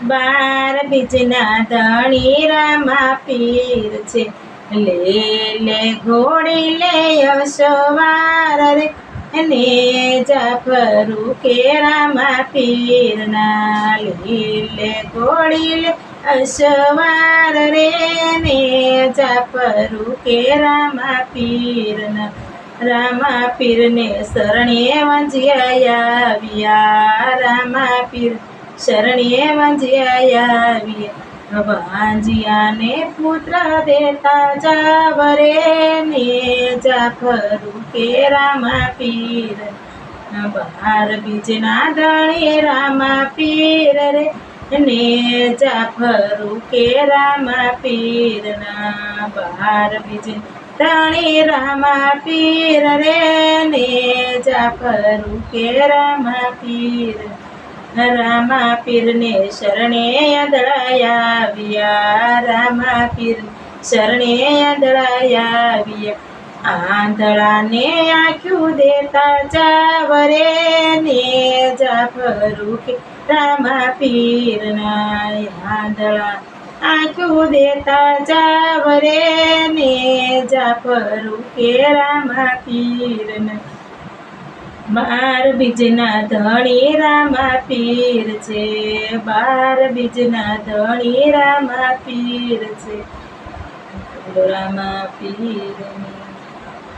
બાર બીજના ધણી રામા પીર છે, લે લે ઘોડી લે યશોવાર રે, ને જાફરું કે રામા પીરના, લે લે ઘોડી લે યશોવાર રે, ને જાફરું કે રામા પીરના. રામા પીરને શરણે વંજ્યા આવ્યા, રામા પીર શરણે વંજ્યા આવ્યા, વાંજિયાને પુત્ર દેતા જાવરે, ને જાફરું કે રામા પીર. બાર બીજના ધણી રામા પીર રે, ને જાફરું કે રામા પીરના. બાર બીજ ધણી રામા પીર રે, ને જાફરું કે રામા પીર. રામા પીરને શરણે આંધળા આવ્યા, રામા પીર શરણે આંધળા આવ્યા, આંધળાને આંખ્યું દેતા જાવરે, ને જાફરું કે રામા પીરના. આંધળા આંખ્યું દેતા જાવરે, ને જાફરું કે રામા પીરના. બાર બીજના ધણી રામા પીર છે, બાર બીજના ધણી રામા પીર છે, રામા પીરની.